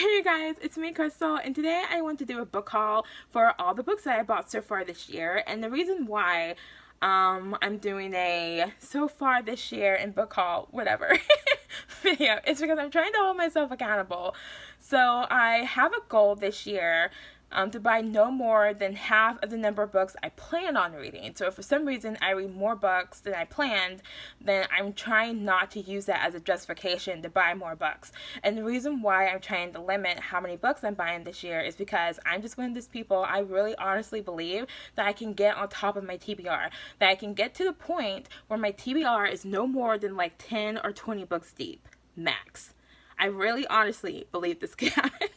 Hey you guys, it's me Crystal, and today I want to do a book haul for all the books that I bought so far this year. And the reason why I'm doing a so far this year in book haul whatever video is because I'm trying to hold myself accountable. So I have a goal this year to buy no more than half of the number of books I plan on reading. So if for some reason I read more books than I planned, then I'm trying not to use that as a justification to buy more books. And the reason why I'm trying to limit how many books I'm buying this year is because I'm just one of those people, I really honestly believe that I can get on top of my TBR. That I can get to the point where my TBR is no more than like 10 or 20 books deep, max. I really honestly believe this can happen.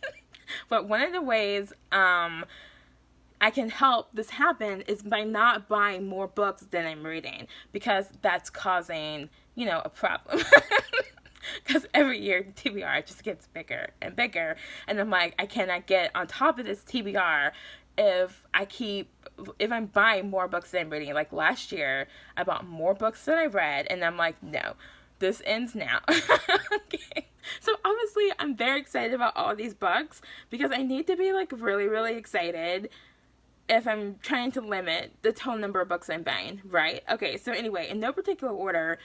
But one of the ways I can help this happen is by not buying more books than I'm reading, because that's causing, a problem. Because every year the TBR just gets bigger and bigger, and I'm like, I cannot get on top of this TBR if I'm buying more books than I'm reading. Like last year, I bought more books than I read, and I'm like, no, this ends now. Okay. So obviously I'm very excited about all of these books because I need to be like really, really excited if I'm trying to limit the total number of books I'm buying, right? Okay, so anyway, in no particular order,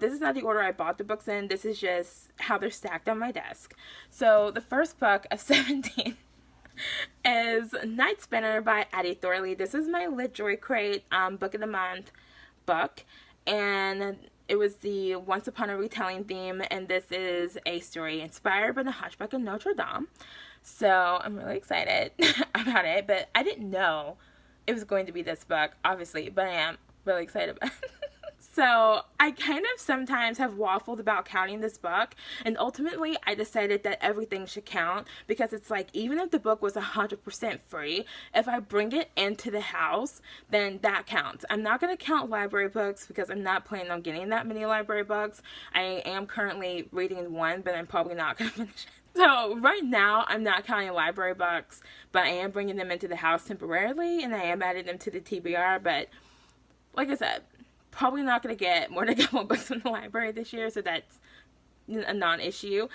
this is not the order I bought the books in. This is just how they're stacked on my desk. So the first book of 17 is Night Spinner by Addie Thorley. This is my Lit Joy Crate book of the month book, and it was the Once Upon a Retelling theme, and this is a story inspired by the Hunchback of Notre Dame. So I'm really excited about it, but I didn't know it was going to be this book, obviously, but I am really excited about it. So I kind of sometimes have waffled about counting this book, and ultimately I decided that everything should count, because it's like, even if the book was 100% free, if I bring it into the house, then that counts. I'm not going to count library books because I'm not planning on getting that many library books. I am currently reading one, but I'm probably not going to finish it. So right now I'm not counting library books, but I am bringing them into the house temporarily, and I am adding them to the TBR, but like I said, probably not going to get more than a couple books from the library this year, so that's a non-issue.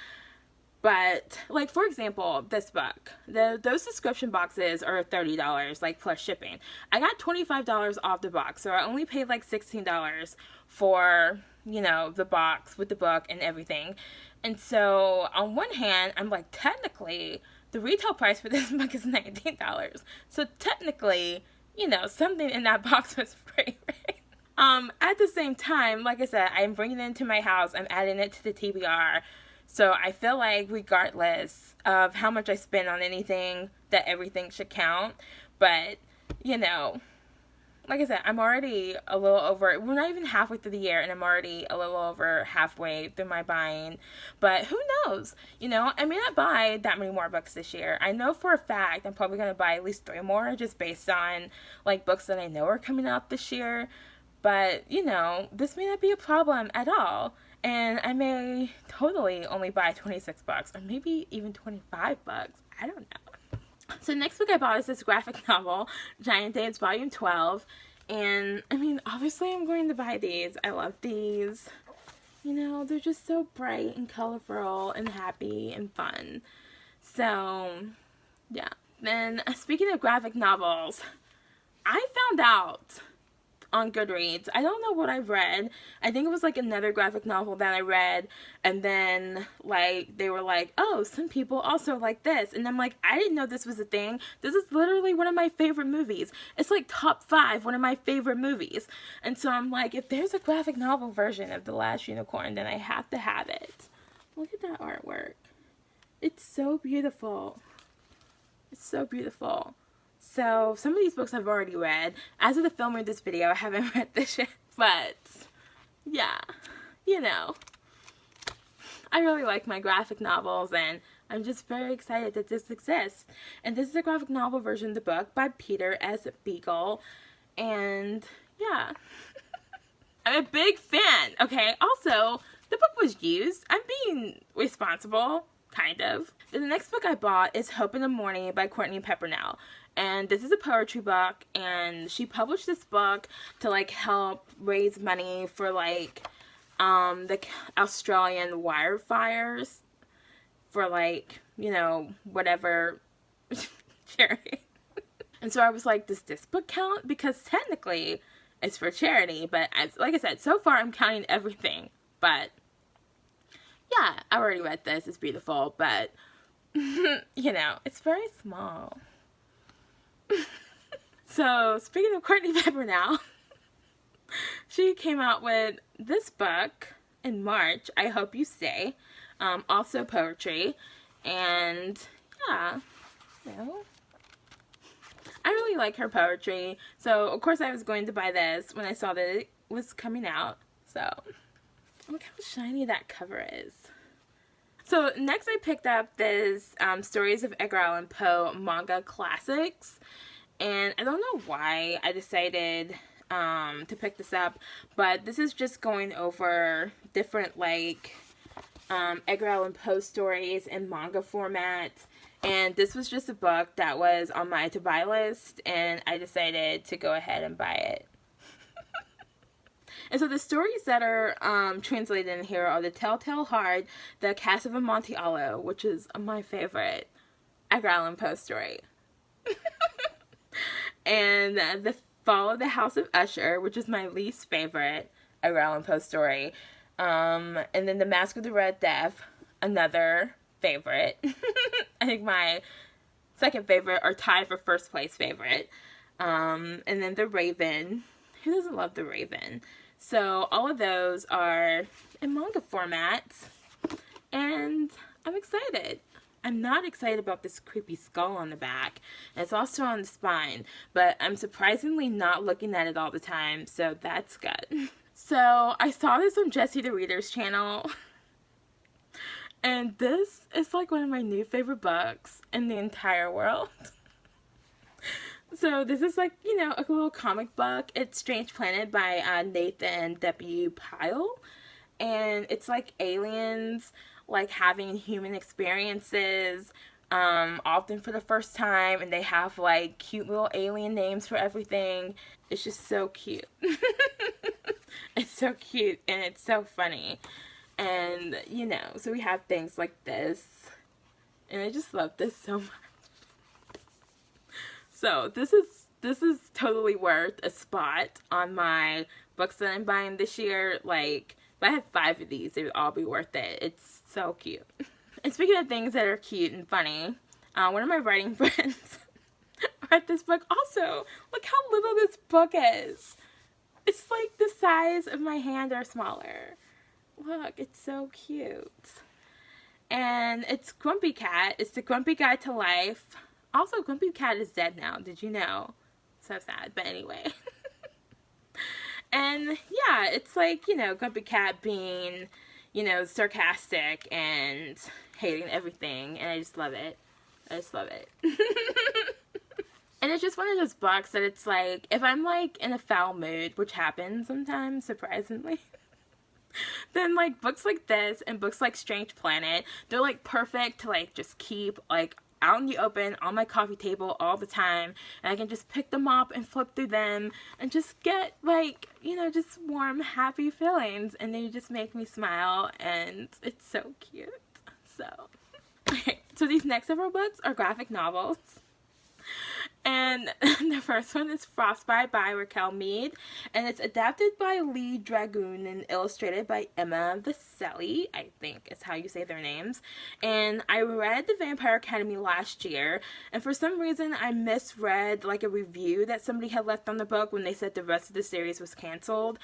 But, like, for example, this book, those subscription boxes are $30, like, plus shipping. I got $25 off the box, so I only paid, like, $16 for, the box with the book and everything. And so, on one hand, I'm like, technically, the retail price for this book is $19. So, technically, something in that box was free, right? At the same time, like I said, I'm bringing it into my house. I'm adding it to the TBR. So I feel like regardless of how much I spend on anything, that everything should count. But, like I said, I'm already a little over, we're not even halfway through the year, and I'm already a little over halfway through my buying. But who knows? I may not buy that many more books this year. I know for a fact I'm probably going to buy at least 3 more, just based on, like, books that I know are coming out this year. But, this may not be a problem at all. And I may totally only buy 26 bucks, or maybe even 25 bucks. I don't know. So the next book I bought is this graphic novel, Giant Days Volume 12. And, obviously I'm going to buy these. I love these. They're just so bright and colorful and happy and fun. So, yeah. Then, speaking of graphic novels, I found out on Goodreads, I don't know what I read. I think it was like another graphic novel that I read, and then like they were like, oh, some people also like this, and I'm like, I didn't know this was a thing. This is literally one of my favorite movies. It's like top 5 one of my favorite movies. And so I'm like, if there's a graphic novel version of The Last Unicorn, then I have to have it. Look at that artwork. It's so beautiful. It's so beautiful. So, some of these books I've already read. As of the filming of this video, I haven't read this yet. But, yeah, I really like my graphic novels, and I'm just very excited that this exists. And this is a graphic novel version of the book by Peter S. Beagle. And, yeah, I'm a big fan, okay? Also, the book was used. I'm being responsible, kind of. The next book I bought is Hope in the Morning by Courtney Peppernell. And this is a poetry book, and she published this book to, like, help raise money for, like, the Australian wildfires for like, you know, whatever charity. And so I was like, does this book count? Because technically it's for charity, but like I said, so far I'm counting everything. But yeah, I already read this. It's beautiful, but you know, it's very small. So speaking of Courtney Pepper now, she came out with this book in March, I Hope You Stay, also poetry, and yeah, you know, I really like her poetry, so of course I was going to buy this when I saw that it was coming out. So look how shiny that cover is. So next I picked up this Stories of Edgar Allan Poe manga classics, and I don't know why I decided to pick this up, but this is just going over different like Edgar Allan Poe stories in manga format, and this was just a book that was on my to buy list, and I decided to go ahead and buy it. And so the stories that are translated in here are The Telltale Heart, The Cask of Amontillado, which is my favorite Edgar Allan Poe story, and The Fall of the House of Usher, which is my least favorite Edgar Allan Poe story, and then The Mask of the Red Death, another favorite. I think my second favorite, or tied for first place favorite, and then The Raven. Who doesn't love The Raven? So all of those are in manga format, and I'm excited. I'm not excited about this creepy skull on the back. It's also on the spine, but I'm surprisingly not looking at it all the time, so that's good. So I saw this on Jessie the Reader's channel, and this is like one of my new favorite books in the entire world. So this is like, you know, a little comic book. It's Strange Planet by Nathan W. Pyle, and it's like aliens like having human experiences, often for the first time, and they have like cute little alien names for everything. It's just so cute. It's so cute and it's so funny, and you know, so we have things like this, and I just love this so much. So this is totally worth a spot on my books that I'm buying this year. Like, if I had 5 of these, it would all be worth it. It's so cute. And speaking of things that are cute and funny, one of my writing friends read this book also. Look how little this book is. It's like the size of my hand or smaller. Look, it's so cute. And it's Grumpy Cat. It's the Grumpy Guide to Life. Also, Grumpy Cat is dead now. Did you know? So sad. But anyway. And yeah, it's like, you know, Grumpy Cat being, you know, sarcastic and hating everything. And I just love it. I just love it. And it's just one of those books that it's like, if I'm like in a foul mood, which happens sometimes, surprisingly, then like books like this and books like Strange Planet, they're like perfect to like just keep like out in the open on my coffee table all the time, and I can just pick them up and flip through them and just get like, you know, just warm, happy feelings, and they just make me smile, and it's so cute. So, okay, so these next several books are graphic novels. And the first one is Frostbite by Raquel Mead, and it's adapted by Lee Dragoon and illustrated by Emma Vicelli, I think is how you say their names. And I read The Vampire Academy last year, and for some reason I misread like a review that somebody had left on the book when they said the rest of the series was canceled.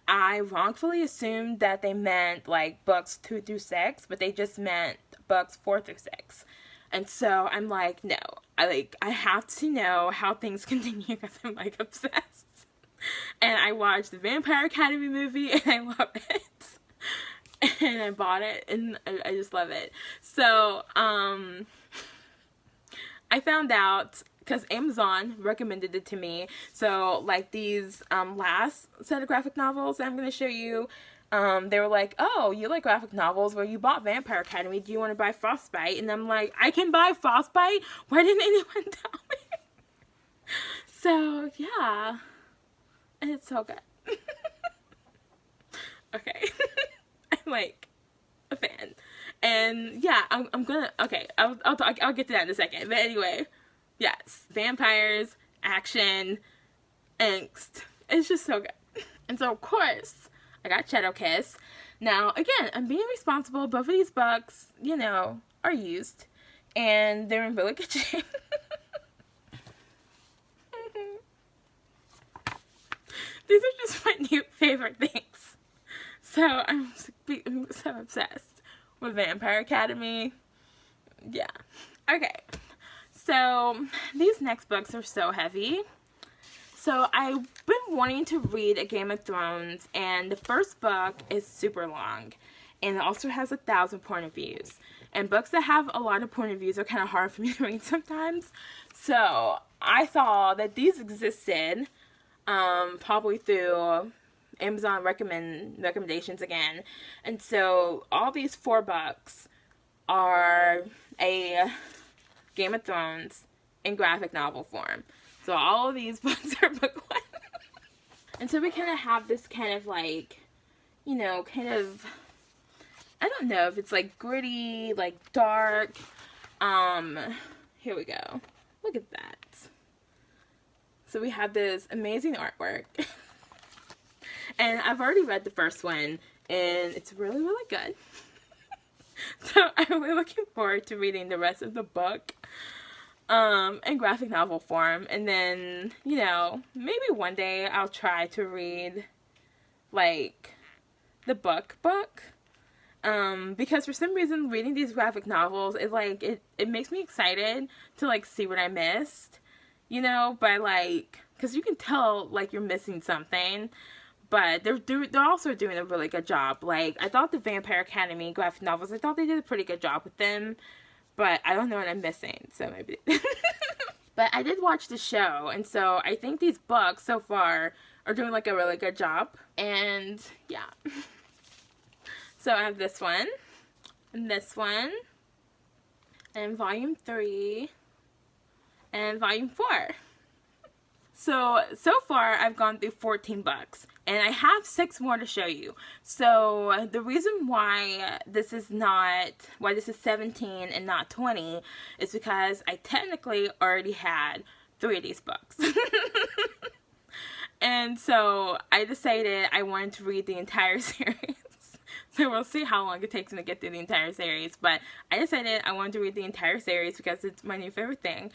I wrongfully assumed that they meant like books 2 through 6, but they just meant books 4 through 6. And so I'm like, no, I have to know how things continue because I'm like obsessed. And I watched the Vampire Academy movie and I love it. And I bought it and I just love it. So, I found out because Amazon recommended it to me. So like these last set of graphic novels that I'm going to show you, they were like, oh, you like graphic novels? Well, you bought Vampire Academy. Do you want to buy Frostbite? And I'm like, I can buy Frostbite? Why didn't anyone tell me? So, yeah. And it's so good. Okay. I'm like, a fan. And yeah, I'm gonna, okay, I'll get to that in a second. But anyway, yes, vampires, action, angst. It's just so good. And so, of course, I got Shadow Kiss. Now, again, I'm being responsible. Both of these books, you know, are used. And they're in really good shape. These are just my new favorite things. So, I'm so obsessed with Vampire Academy. Yeah. Okay. So, these next books are so heavy. So I've been wanting to read a Game of Thrones, and the first book is super long, and it also has 1,000 point of views. And books that have a lot of point of views are kind of hard for me to read sometimes. So I saw that these existed, probably through Amazon recommendations again. And so all these 4 books are a Game of Thrones in graphic novel form. So all of these books are book 1. And so we kind of have this kind of like, you know, kind of, I don't know if it's like gritty, like dark. Here we go. Look at that. So we have this amazing artwork. And I've already read the first one, and it's really, really good. So I'm really looking forward to reading the rest of the book. In graphic novel form, and then, you know, maybe one day I'll try to read, like, the book, because for some reason, reading these graphic novels, it makes me excited to, like, see what I missed, you know, by, like, because you can tell, like, you're missing something, but they're also doing a really good job. Like, I thought the Vampire Academy graphic novels, I thought they did a pretty good job with them. But I don't know what I'm missing, so maybe. But I did watch the show, and so I think these books so far are doing like a really good job. And yeah. So I have this one, and this one, and volume 3, and volume 4. So far I've gone through 14 books, and I have 6 more to show you. So the reason why this is 17 and not 20 is because I technically already had 3 of these books. And so I decided I wanted to read the entire series. So we'll see how long it takes me to get through the entire series. But I decided I wanted to read the entire series because it's my new favorite thing.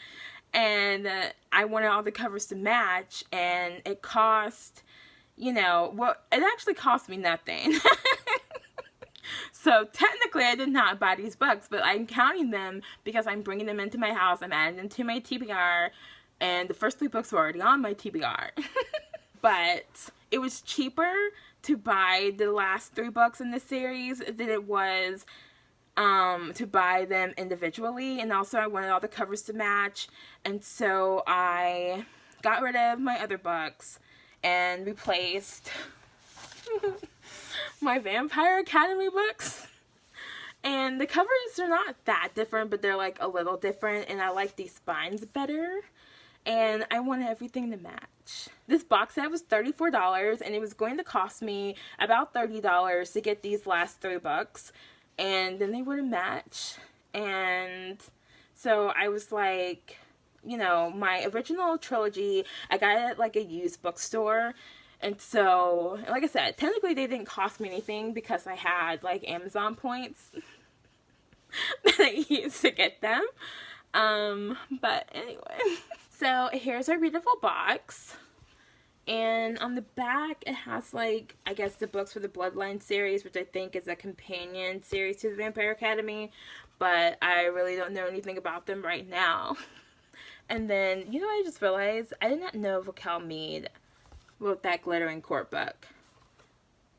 And I wanted all the covers to match, and it cost, you know, well, it actually cost me nothing. So technically I did not buy these books, but I'm counting them because I'm bringing them into my house. I'm adding them to my TBR, and the first 3 books were already on my TBR. But it was cheaper to buy the last 3 books in this series than it was to buy them individually, and also I wanted all the covers to match, and so I got rid of my other books and replaced my Vampire Academy books. And the covers are not that different, but they're like a little different, and I like these spines better, and I wanted everything to match. This box set was $34, and it was going to cost me about $30 to get these last 3 books. And then they were to match, and so I was like, you know, my original trilogy, I got it at like a used bookstore, and so, like I said, technically they didn't cost me anything because I had like Amazon points that I used to get them, but anyway. So here's our readable box. And on the back, it has, like, I guess the books for the Bloodline series, which I think is a companion series to the Vampire Academy. But I really don't know anything about them right now. And then, you know, I just realized I did not know Raquel Mead wrote that Glittering Court book.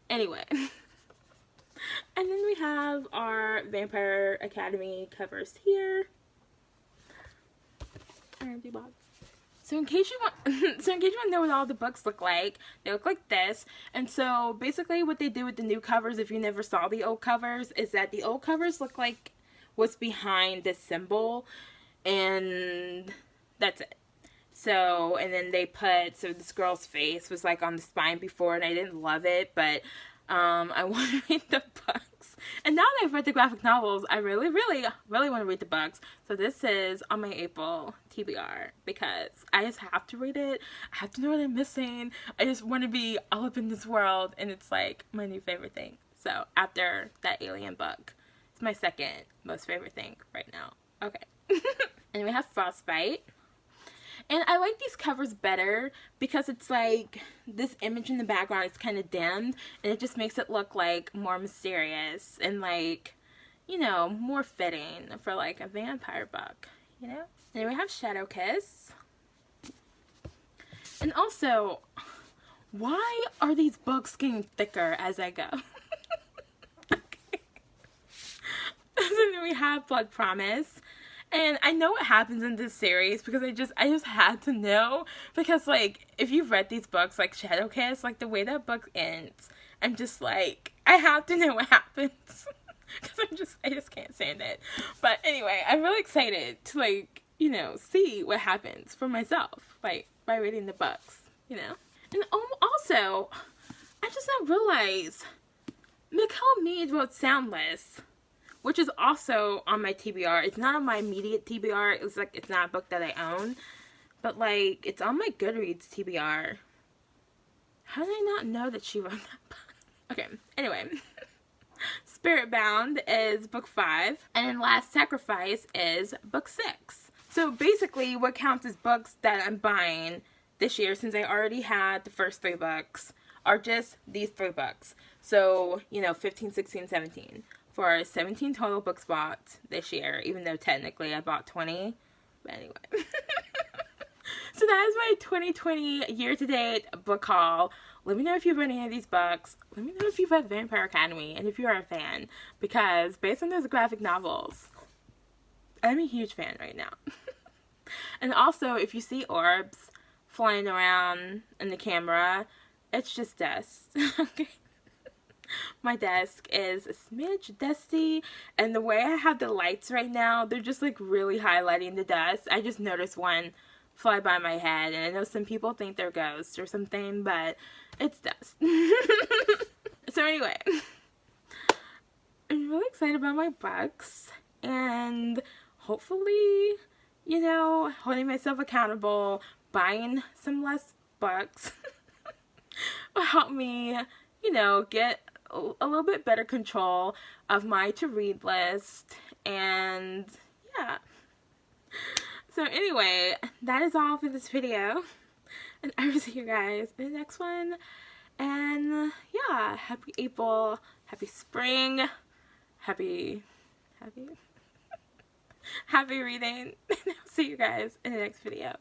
Anyway. And then we have our Vampire Academy covers here. Empty box. So in case you want to know what all the books look like, they look like this. And so basically what they do with the new covers, if you never saw the old covers, is that the old covers look like what's behind this symbol, and that's it. So, and then they put, so this girl's face was like on the spine before, and I didn't love it, but I want to read the books. And now that I've read the graphic novels, I really, really, really want to read the books. So this is on my April TBR because I just have to read it. I have to know what I'm missing. I just want to be all up in this world, and it's like my new favorite thing. So after that Alien book, it's my second most favorite thing right now. Okay. And we have Frostbite. And I like these covers better because it's like this image in the background is kind of dimmed, and it just makes it look like more mysterious and like, you know, more fitting for like a vampire book, you know? And then we have Shadow Kiss. And also, why are these books getting thicker as I go? Okay. And then we have Blood Promise. And I know what happens in this series because I just had to know, because like if you've read these books like Shadow Kiss, like the way that book ends, I'm just like, I have to know what happens because I just can't stand it. But anyway, I'm really excited to like, you know, see what happens for myself, like by reading the books, you know. And also, I just now realized Mikkel Mead wrote Soundless, which is also on my TBR. It's not on my immediate TBR. It's like, it's not a book that I own, but like, it's on my Goodreads TBR. How did I not know that she wrote that book? Okay, anyway. Spirit Bound is book 5, and then Last Sacrifice is book 6. So basically, what counts as books that I'm buying this year, since I already had the first 3 books, are just these 3 books. So, you know, 15, 16, 17. For 17 total books bought this year, even though technically I bought 20. But anyway. So that is my 2020 year-to-date book haul. Let me know if you've read any of these books. Let me know if you've read Vampire Academy and if you are a fan. Because based on those graphic novels, I'm a huge fan right now. And also, if you see orbs flying around in the camera, it's just dust. Okay. My desk is a smidge dusty, and the way I have the lights right now, they're just like really highlighting the dust. I just noticed one fly by my head, and I know some people think they're ghosts or something, but it's dust. So anyway, I'm really excited about my books, and hopefully, you know, holding myself accountable, buying some less books will help me, you know, get a little bit better control of my to-read list. And yeah, so anyway, that is all for this video, and I will see you guys in the next one. And yeah, happy April, happy spring, happy reading. And I'll see you guys in the next video.